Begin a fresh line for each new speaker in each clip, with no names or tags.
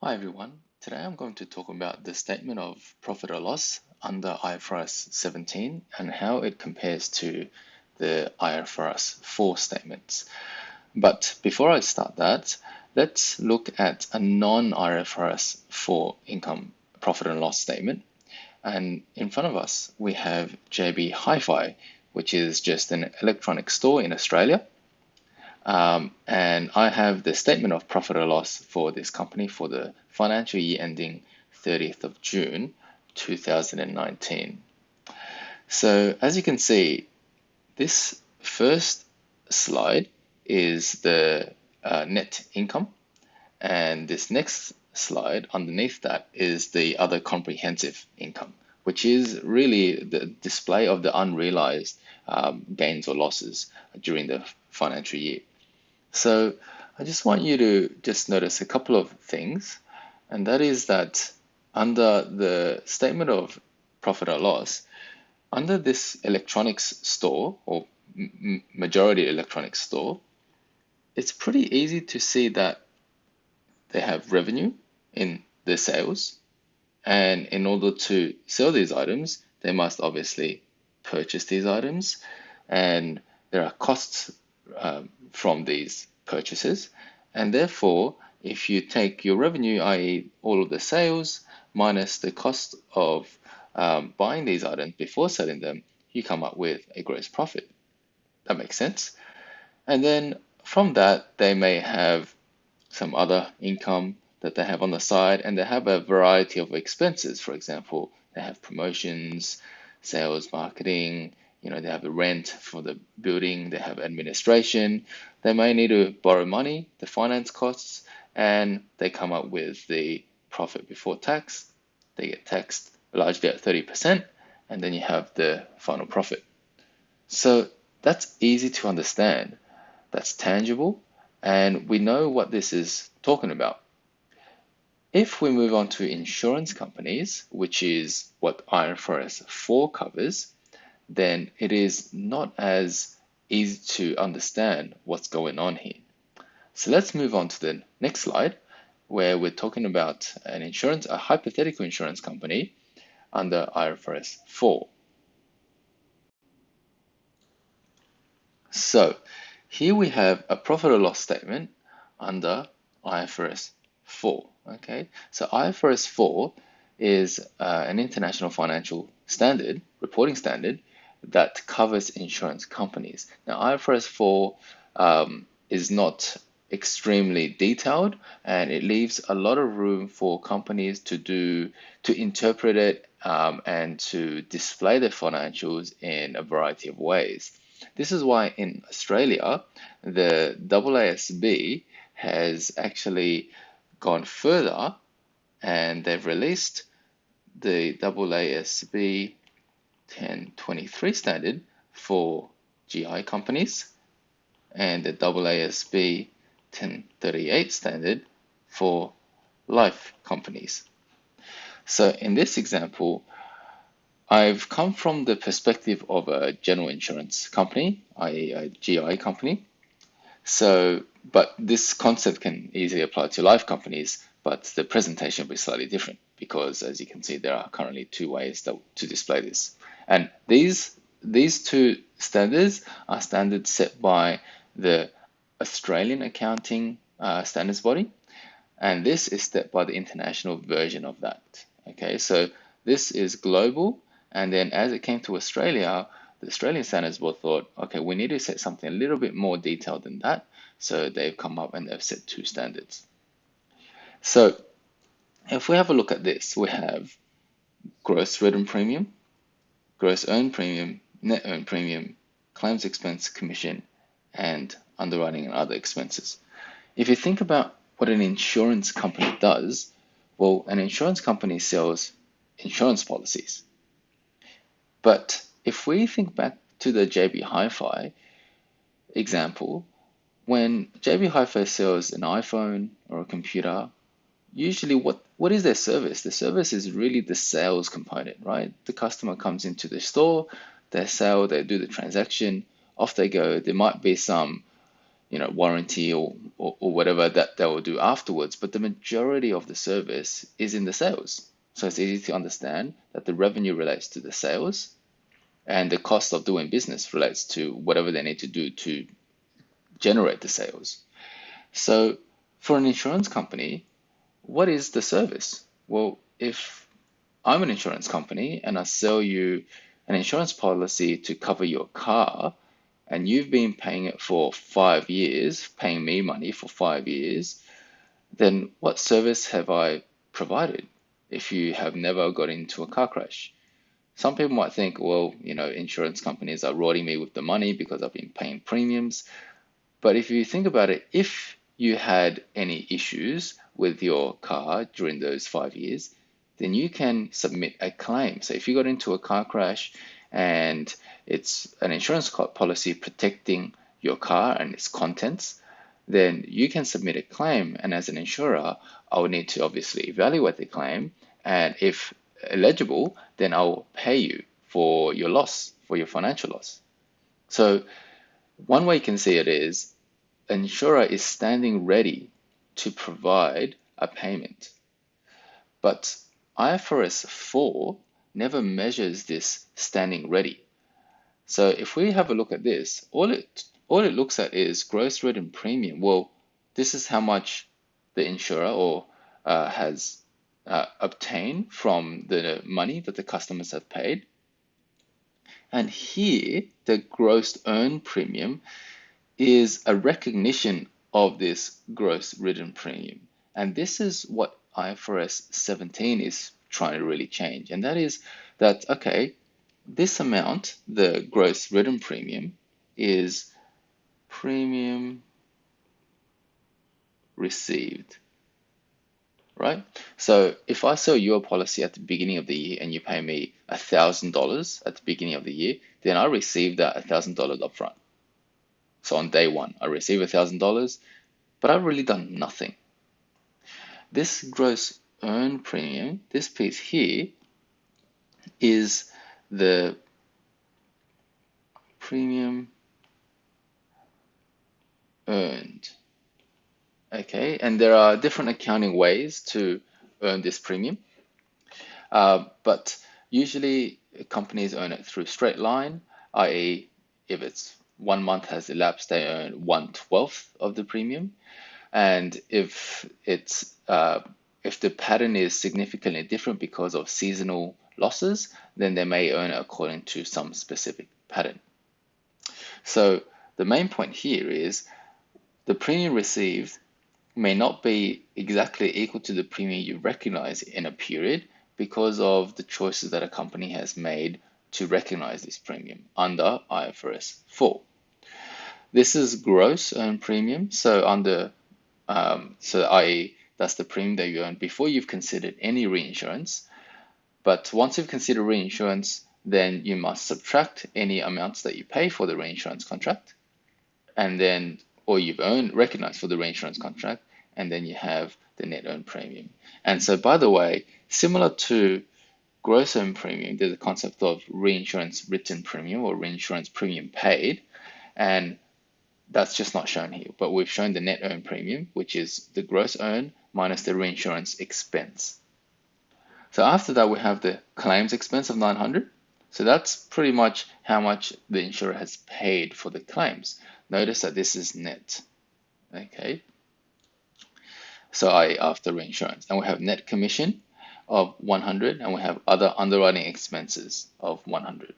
Hi everyone. Today I'm going to talk about the statement of profit or loss under IFRS 17 and how it compares to the IFRS 4 statements. But before I start that, let's look at a non-IFRS 4 income profit and loss statement. And in front of us, we have JB Hi-Fi, which is just an electronic store in Australia. And I have the statement of profit or loss for this company for the financial year ending 30th of June 2019. So as you can see, this first slide is the net income, and this next slide underneath that is the other comprehensive income, which is really the display of the unrealized gains or losses during the financial year. So I just want you to just notice a couple of things, and that is that under the statement of profit or loss, under this electronics store or majority electronics store, it's pretty easy to see that they have revenue in their sales, and in order to sell these items, they must obviously purchase these items, and there are costs from these purchases. And therefore, if you take your revenue, i.e., all of the sales, minus the cost of buying these items before selling them, you come up with a gross profit. That makes sense. And then from that, they may have some other income that they have on the side, and they have a variety of expenses. For example, they have promotions, sales, marketing, they have the rent for the building, they have administration, they may need to borrow money, the finance costs, and they come up with the profit before tax. They get taxed largely at 30%, and then you have the final profit. So that's easy to understand, that's tangible, and we know what this is talking about. If we move on to insurance companies, which is what IFRS 4 covers, then it is not as easy to understand what's going on here. So let's move on to the next slide, where we're talking about a hypothetical insurance company under IFRS 4. So here we have a profit or loss statement under IFRS 4. Okay, so IFRS 4 is an international financial standard, reporting standard, that covers insurance companies. Now, IFRS 4 is not extremely detailed, and it leaves a lot of room for companies to interpret it and to display their financials in a variety of ways. This is why in Australia, the AASB has actually gone further, and they've released the AASB 1023 standard for GI companies and the AASB 1038 standard for life companies. So in this example, I've come from the perspective of a general insurance company, i.e. a GI company. So, but this concept can easily apply to life companies, but the presentation will be slightly different because, as you can see, there are currently two ways to display this. And these two standards are standards set by the Australian Accounting Standards Body, and this is set by the international version of that. Okay, so this is global, and then as it came to Australia, the Australian Standards Board thought, okay, we need to set something a little bit more detailed than that, so they've come up and they've set two standards. So if we have a look at this, we have gross written premium, gross earned premium, net earned premium, claims expense, commission, and underwriting and other expenses. If you think about what an insurance company does, well, an insurance company sells insurance policies. But if we think back to the JB Hi-Fi example, when JB Hi-Fi sells an iPhone or a computer, usually what is their service? The service is really the sales component, right? The customer comes into the store, they sell, they do the transaction, off they go. There might be some warranty or whatever that they will do afterwards. But the majority of the service is in the sales. So it's easy to understand that the revenue relates to the sales and the cost of doing business relates to whatever they need to do to generate the sales. So for an insurance company, what is the service? Well, if I'm an insurance company and I sell you an insurance policy to cover your car, and you've been paying it for 5 years, paying me money for 5 years, then what service have I provided if you have never got into a car crash? Some people might think, well, insurance companies are rewarding me with the money because I've been paying premiums. But if you think about it, if you had any issues with your car during those 5 years, then you can submit a claim. So if you got into a car crash and it's an insurance policy protecting your car and its contents, then you can submit a claim. And as an insurer, I will need to obviously evaluate the claim. And if eligible, then I'll pay you for your loss, for your financial loss. So one way you can see it is an insurer is standing ready to provide a payment. But IFRS 4 never measures this standing ready. So if we have a look at this, all it looks at is gross written premium. Well, this is how much the insurer has obtained from the money that the customers have paid. And here, the gross earned premium is a recognition of this gross written premium. And this is what IFRS 17 is trying to really change. And that is that, okay, this amount, the gross written premium, is premium received, right? So if I sell you a policy at the beginning of the year and you pay me $1,000 at the beginning of the year, then I receive that $1,000 upfront. So on day one, I receive $1,000, but I've really done nothing. This gross earned premium, this piece here, is the premium earned. Okay, and there are different accounting ways to earn this premium, but usually companies earn it through straight line, i.e., if it's 1 month has elapsed, they earn 1/12 of the premium. And if the pattern is significantly different because of seasonal losses, then they may earn it according to some specific pattern. So the main point here is the premium received may not be exactly equal to the premium you recognize in a period because of the choices that a company has made to recognize this premium under IFRS 4. This is gross earned premium, so i.e. that's the premium that you earn before you've considered any reinsurance. But once you've considered reinsurance, then you must subtract any amounts that you pay for the reinsurance contract, or you've recognized for the reinsurance contract, and then you have the net earned premium. And so, by the way, similar to gross earned premium, there's a concept of reinsurance written premium or reinsurance premium paid, and that's just not shown here. But we've shown the net earned premium, which is the gross earned minus the reinsurance expense. So after that, we have the claims expense of 900. So that's pretty much how much the insurer has paid for the claims. Notice that this is net, okay? So after reinsurance. And we have net commission of 100, and we have other underwriting expenses of 100.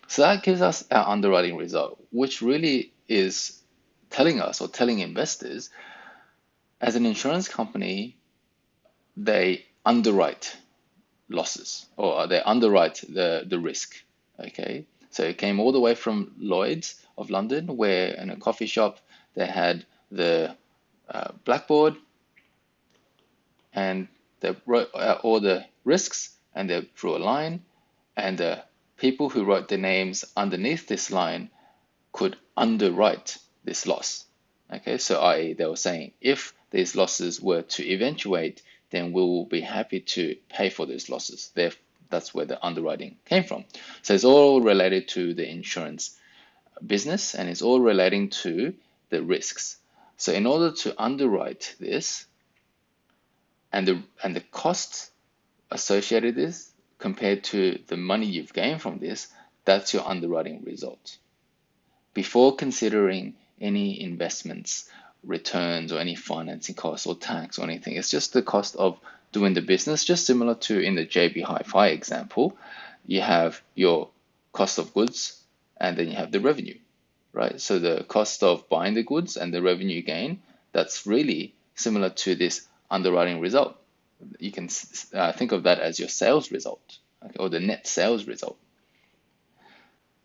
So that gives us our underwriting result, which really is telling us or telling investors, as an insurance company, they underwrite losses or they underwrite the risk. Okay, so it came all the way from Lloyd's of London, where in a coffee shop they had the blackboard and they wrote out all the risks and they drew a line, and the people who wrote their names underneath this line could underwrite this loss. Okay, so i.e. they were saying if these losses were to eventuate, then we will be happy to pay for those losses. That's where the underwriting came from. So it's all related to the insurance business, and it's all relating to the risks. So in order to underwrite this and the costs associated with this compared to the money you've gained from this, that's your underwriting result. Before considering any investments, returns, or any financing costs or tax or anything, it's just the cost of doing the business, just similar to in the JB Hi-Fi example. You have your cost of goods and then you have the revenue, right? So the cost of buying the goods and the revenue gain, that's really similar to this underwriting result. You can think of that as your sales result, okay, or the net sales result.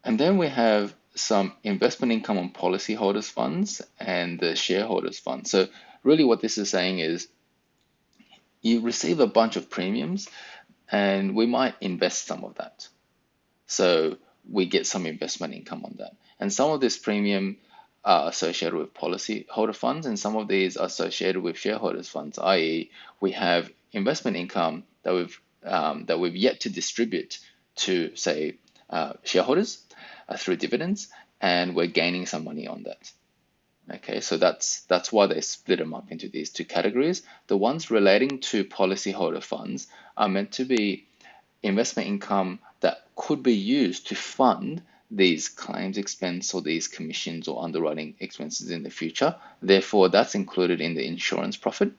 And then we have some investment income on policyholders' funds and the shareholders' funds. So really what this is saying is you receive a bunch of premiums and we might invest some of that. So we get some investment income on that. And some of this premium are associated with policyholder funds and some of these are associated with shareholders' funds, i.e. we have investment income that we've yet to distribute to, say, shareholders through dividends, and we're gaining some money on that. Okay, so that's why they split them up into these two categories. The ones relating to policyholder funds are meant to be investment income that could be used to fund these claims expense or these commissions or underwriting expenses in the future. Therefore, that's included in the insurance profit,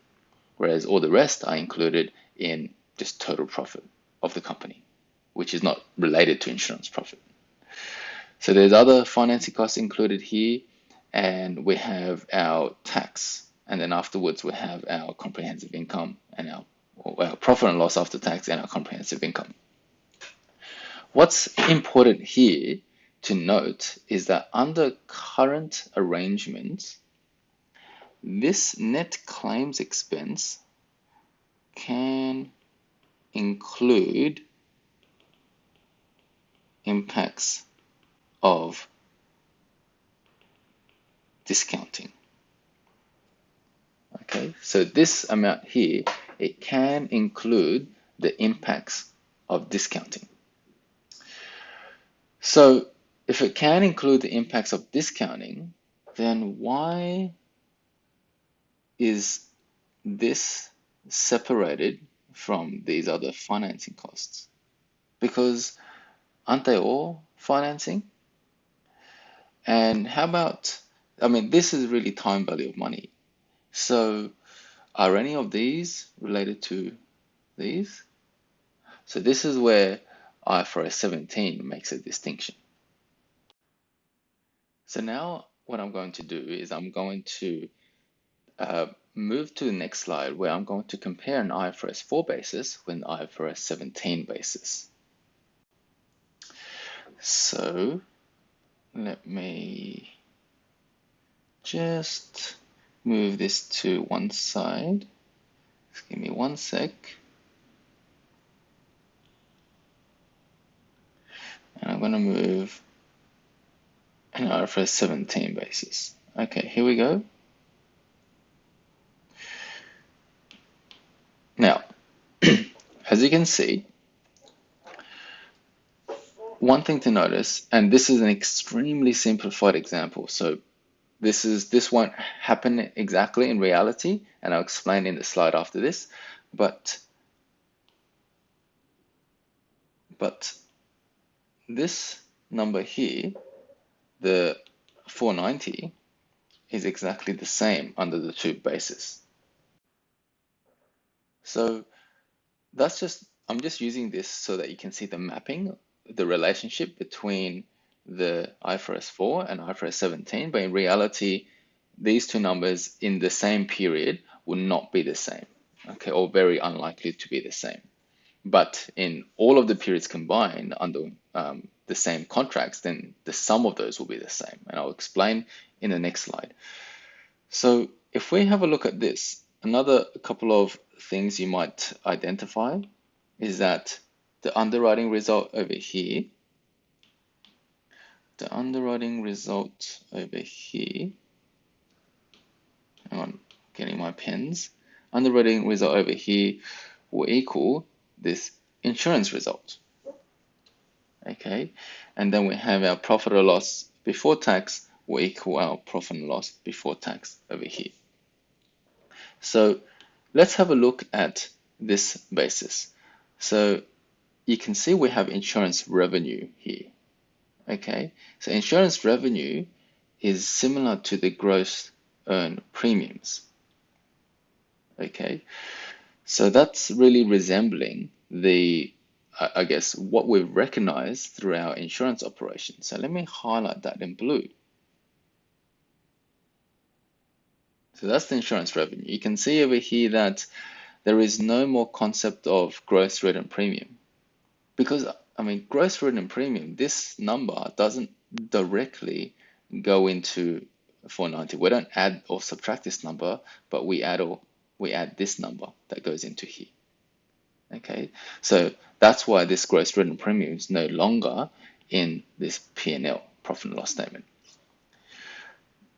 whereas all the rest are included in just total profit of the company, which is not related to insurance profit. So there's other financing costs included here, and we have our tax, and then afterwards we have our comprehensive income and our profit and loss after tax and our comprehensive income. What's important here to note is that under current arrangements, this net claims expense can include impacts of discounting. Okay, so this amount here, it can include the impacts of discounting. So if it can include the impacts of discounting, then why is this separated from these other financing costs? Because aren't they all financing? And how about, I mean, this is really time value of money. So are any of these related to these? So this is where IFRS 17 makes a distinction. So now what I'm going to do is I'm going to move to the next slide where I'm going to compare an IFRS 4 basis with an IFRS 17 basis. So let me just move this to one side. Just give me one sec. And I'm going to move an IFRS 17 basis. Okay, here we go. Now, as you can see, one thing to notice, and this is an extremely simplified example, so this won't happen exactly in reality, and I'll explain in the slide after this, but this number here, the 490, is exactly the same under the two bases. So I'm just using this so that you can see the mapping, the relationship between the IFRS 4 and IFRS 17, but in reality, these two numbers in the same period will not be the same, okay, or very unlikely to be the same. But in all of the periods combined under the same contracts, then the sum of those will be the same, and I'll explain in the next slide. So if we have a look at this, another couple of things you might identify is that the underwriting result over here, hang on, getting my pens, underwriting result over here will equal this insurance result. Okay, and then we have our profit or loss before tax will equal our profit and loss before tax over here. So let's have a look at this basis. So you can see we have insurance revenue here. Okay, so insurance revenue is similar to the gross earned premiums. Okay, so that's really resembling the, I guess, what we've recognized through our insurance operation. So let me highlight that in blue. So that's the insurance revenue. You can see over here that there is no more concept of gross written premium. Because, I mean, gross written premium, this number doesn't directly go into 490. We don't add or subtract this number, but we add this number that goes into here. Okay, so that's why this gross written premium is no longer in this P&L, profit and loss statement.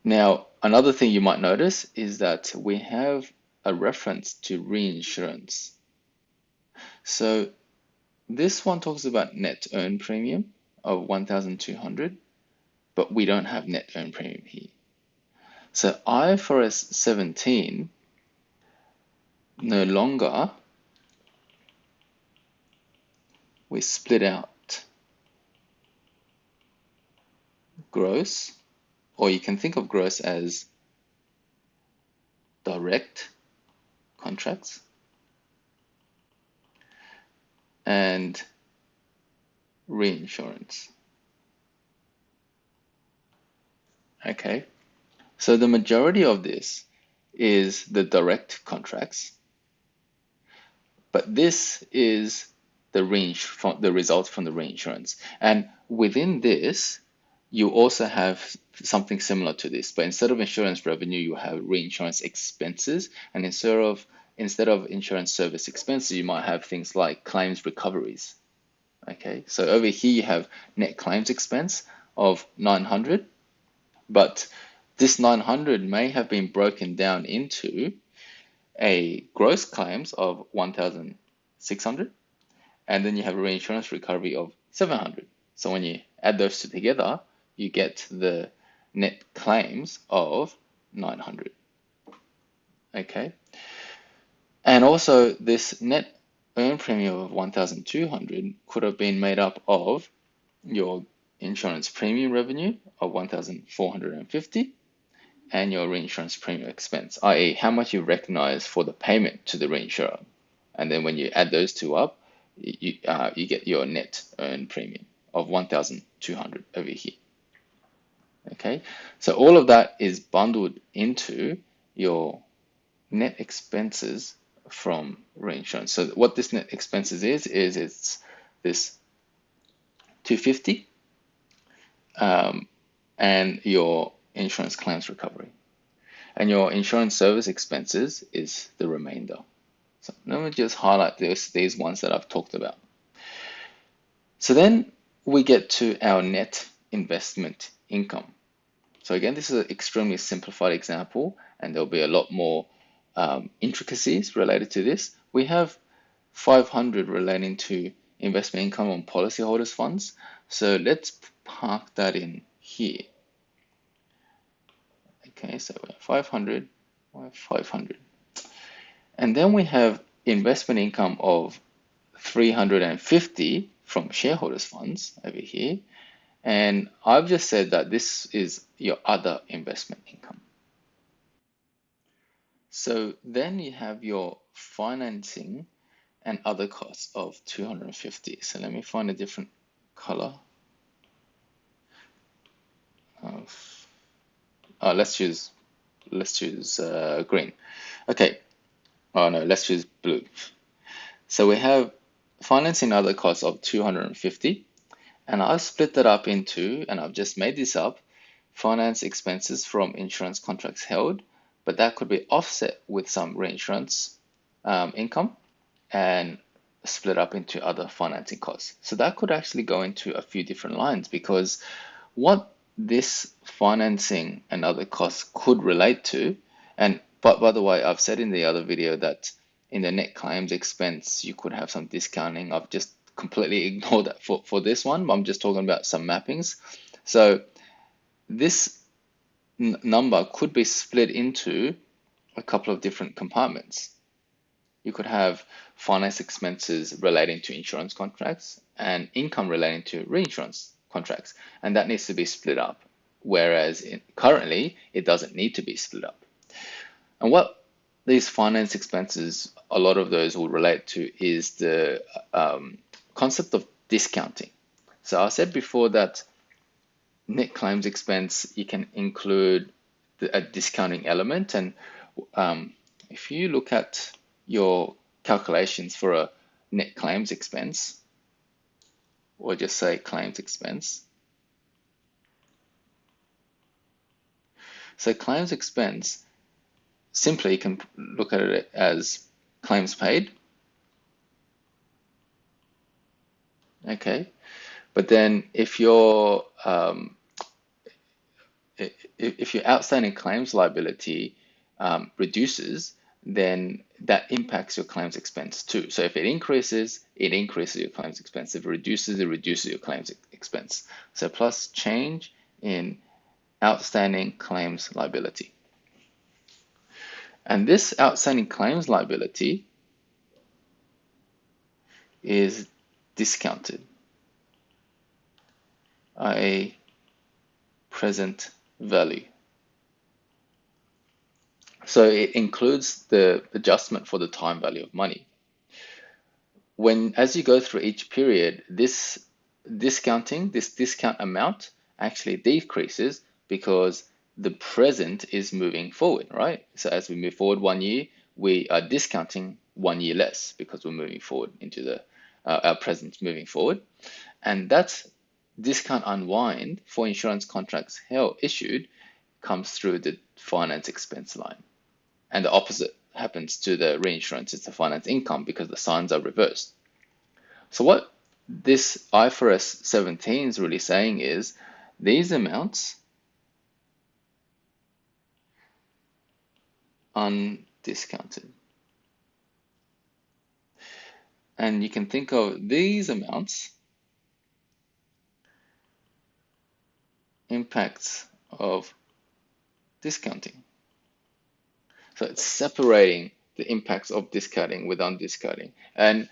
Now, another thing you might notice is that we have a reference to reinsurance. So this one talks about net earned premium of 1,200, but we don't have net earned premium here. So IFRS 17 no longer, we split out gross, or you can think of gross as direct contracts and reinsurance. Okay, so the majority of this is the direct contracts, but this is the results from the reinsurance. And within this, you also have something similar to this, but instead of insurance revenue, you have reinsurance expenses, and instead of insurance service expenses, you might have things like claims recoveries. Okay, so over here you have net claims expense of 900, but this 900 may have been broken down into a gross claims of 1,600, and then you have a reinsurance recovery of 700. So when you add those two together, you get the net claims of 900. Okay, and also this net earned premium of 1,200 could have been made up of your insurance premium revenue of 1,450 and your reinsurance premium expense, i.e. how much you recognize for the payment to the reinsurer. And then when you add those two up, you get your net earned premium of 1,200 over here. Okay, so all of that is bundled into your net expenses from reinsurance. So what this net expenses is it's this 250 and your insurance claims recovery. And your insurance service expenses is the remainder. So let me just highlight these ones that I've talked about. So then we get to our net investment income. So again, this is an extremely simplified example, and there'll be a lot more intricacies related to this. We have 500 relating to investment income on policyholders' funds. So let's park that in here. Okay, so we have 500, 500. And then we have investment income of 350 from shareholders' funds over here. And I've just said that this is your other investment income. So then you have your financing and other costs of 250. So let me find a different color. Let's choose green. Okay. Oh no, let's choose blue. So we have financing other costs of 250, and I've split that up into, and I've just made this up, finance expenses from insurance contracts held, but that could be offset with some reinsurance income and split up into other financing costs. So that could actually go into a few different lines, because what this financing and other costs could relate to, and but by the way, I've said in the other video that in the net claims expense, you could have some discounting. I've just completely ignored that for this one. I'm just talking about some mappings. So this number could be split into a couple of different compartments. You could have finance expenses relating to insurance contracts and income relating to reinsurance contracts, and that needs to be split up. Whereas currently, it doesn't need to be split up. And what these finance expenses, a lot of those will relate to is the concept of discounting. So I said before that net claims expense, you can include a discounting element. And if you look at your calculations for a net claims expense, or just say claims expense. So claims expense, simply you can look at it as claims paid. Okay, but then if your outstanding claims liability reduces, then that impacts your claims expense too. So if it increases your claims expense. If it reduces your claims expense. So plus change in outstanding claims liability. And this outstanding claims liability is discounted, i.e. present value. So it includes the adjustment for the time value of money. As you go through each period, this discount amount actually decreases because the present is moving forward, right? So as we move forward 1 year, we are discounting 1 year less because we're moving forward into our present moving forward. And that discount unwind for insurance contracts issued comes through the finance expense line. And the opposite happens to the reinsurance, it's the finance income because the signs are reversed. So what this IFRS 17 is really saying is these amounts undiscounted. And you can think of these amounts impacts of discounting. So it's separating the impacts of discounting with undiscounting. And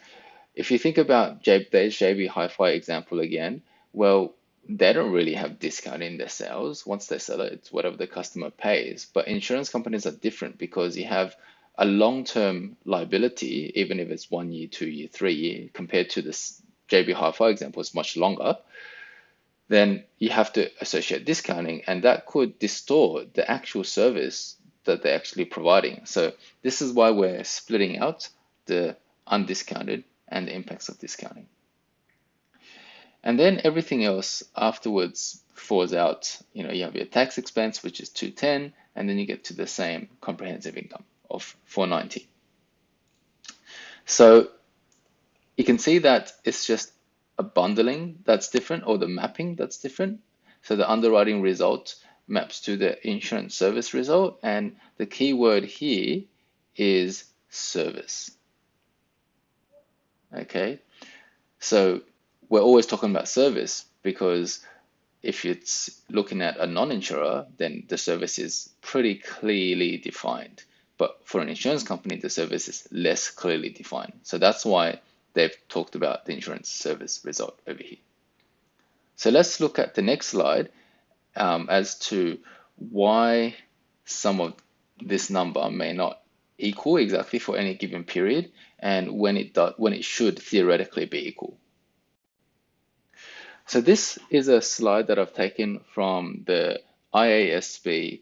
if you think about JB Hi-Fi example again, well, they don't really have discount in their sales. Once they sell it, it's whatever the customer pays. But insurance companies are different because you have a long-term liability, even if it's 1 year, 2 year, 3 year, compared to this JB Hi-Fi example, it's much longer. Then you have to associate discounting, and that could distort the actual service that they're actually providing. So this is why we're splitting out the undiscounted and the impacts of discounting. And then everything else afterwards falls out. You have your tax expense, which is 210, and then you get to the same comprehensive income of 490. So you can see that it's just a bundling that's different, or the mapping that's different. So the underwriting result maps to the insurance service result, and the key word here is service. Okay, so we're always talking about service because if it's looking at a non-insurer, then the service is pretty clearly defined. But for an insurance company, the service is less clearly defined. So that's why they've talked about the insurance service result over here. So let's look at the next slide as to why some of this number may not equal exactly for any given period, and when it should theoretically be equal. So this is a slide that I've taken from the IASB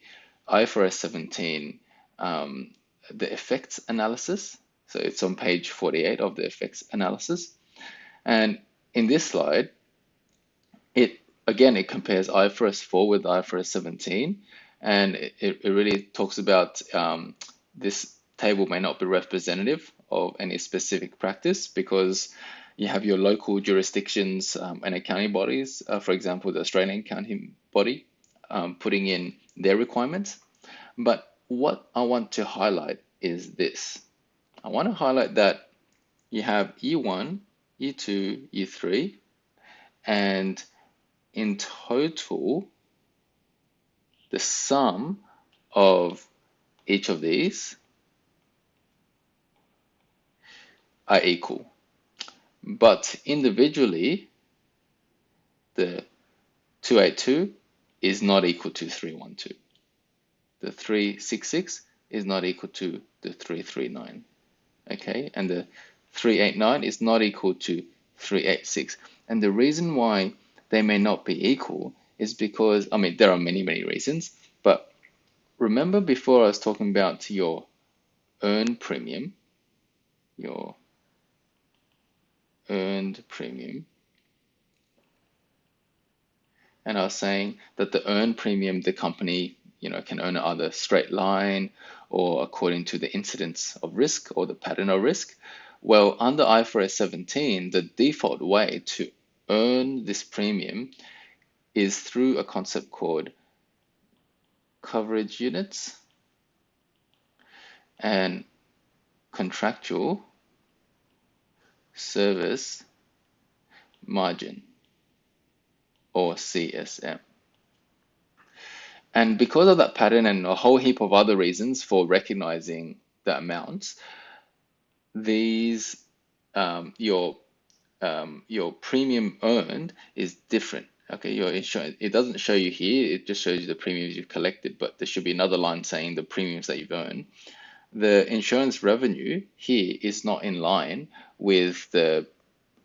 IFRS 17, the effects analysis. So it's on page 48 of the effects analysis. And in this slide, it compares IFRS 4 with IFRS 17, and it really talks about this table may not be representative of any specific practice because you have your local jurisdictions and accounting bodies, for example, the Australian accounting body, putting in their requirements. But what I want to highlight is this. I want to highlight that you have year 1, year 2, year 3, and in total, the sum of each of these are equal. But individually, the 282 is not equal to 312. The 366 is not equal to the 339. Okay, and the 389 is not equal to 386. And the reason why they may not be equal is because, I mean, there are many, many reasons, but remember before I was talking about your earned premium, your earned premium, and I was saying that the earned premium, the company, can earn it either straight line or according to the incidence of risk or the pattern of risk. Well, under IFRS 17, the default way to earn this premium is through a concept called coverage units and contractual service margin, or CSM. And because of that pattern and a whole heap of other reasons for recognizing the amounts, these your premium earned is different. Okay, your insurance, it doesn't show you here, it just shows you the premiums you've collected, but there should be another line saying the premiums that you've earned. The insurance revenue here is not in line with the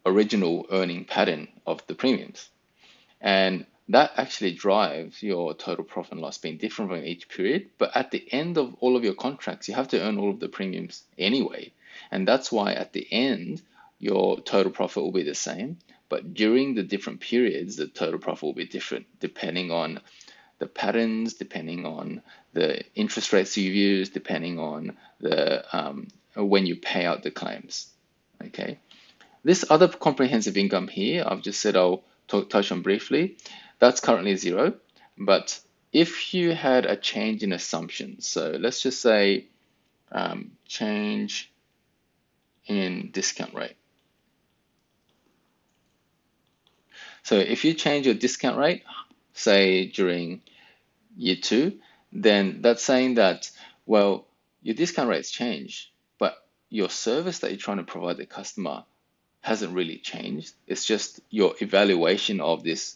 original earning pattern of the premiums. And that actually drives your total profit and loss being different from each period. But at the end of all of your contracts, you have to earn all of the premiums anyway. And that's why at the end, your total profit will be the same. But during the different periods, the total profit will be different depending on the patterns, depending on the interest rates you use, depending on the when you pay out the claims. Okay. This other comprehensive income here, I've just said I'll touch on briefly. That's currently 0. But if you had a change in assumptions, so let's just say change in discount rate. So if you change your discount rate, say during year 2, then that's saying that, well, your discount rates change, but your service that you're trying to provide the customer hasn't really changed. It's just your evaluation of this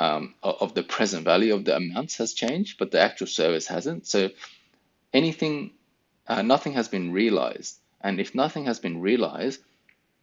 of the present value of the amounts has changed, but the actual service hasn't. So nothing has been realized. And if nothing has been realized,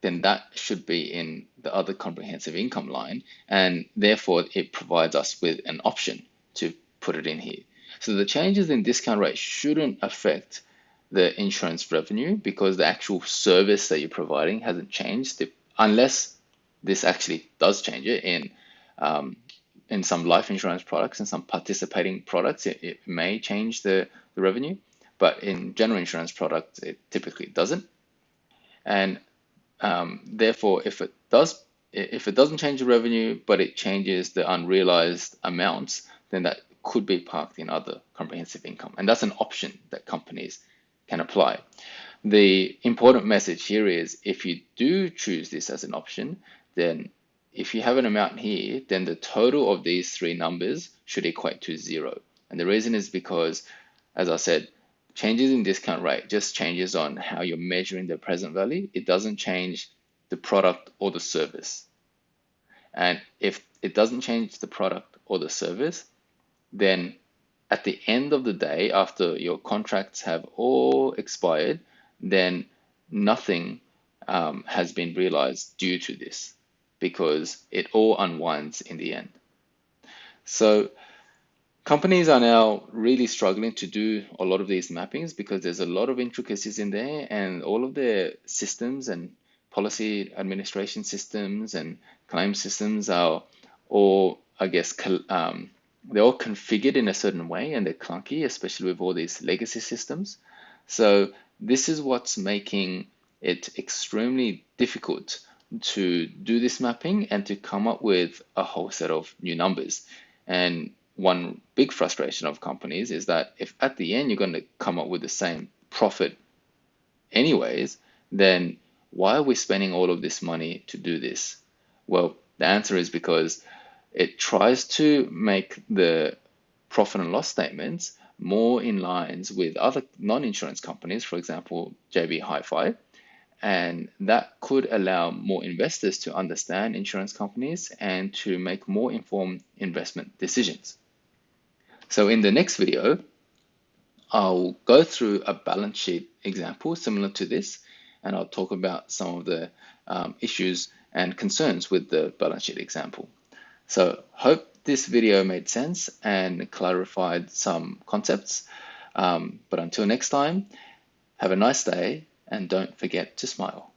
then that should be in the other comprehensive income line. And therefore, it provides us with an option to put it in here. So the changes in discount rate shouldn't affect the insurance revenue because the actual service that you're providing hasn't changed, unless this actually does change it in some life insurance products and some participating products. It may change the revenue, but in general insurance products, it typically doesn't. And therefore, if it doesn't change the revenue, but it changes the unrealized amounts, then that could be parked in other comprehensive income. And that's an option that companies can apply. The important message here is if you do choose this as an option, then if you have an amount here, then the total of these 3 numbers should equate to 0. And the reason is because, as I said, changes in discount rate just changes on how you're measuring the present value. It doesn't change the product or the service. And if it doesn't change the product or the service, then at the end of the day, after your contracts have all expired, then nothing has been realized due to this because it all unwinds in the end. So companies are now really struggling to do a lot of these mappings because there's a lot of intricacies in there, and all of their systems and policy administration systems and claim systems are all, I guess, they're all configured in a certain way and they're clunky, especially with all these legacy systems. So this is what's making it extremely difficult to do this mapping and to come up with a whole set of new numbers. And one big frustration of companies is that if at the end you're going to come up with the same profit anyways, then why are we spending all of this money to do this? Well, the answer is because it tries to make the profit and loss statements more in lines with other non-insurance companies, for example, JB Hi-Fi, and that could allow more investors to understand insurance companies and to make more informed investment decisions. So in the next video, I'll go through a balance sheet example similar to this, and I'll talk about some of the issues and concerns with the balance sheet example. So hope this video made sense and clarified some concepts. But until next time, have a nice day and don't forget to smile.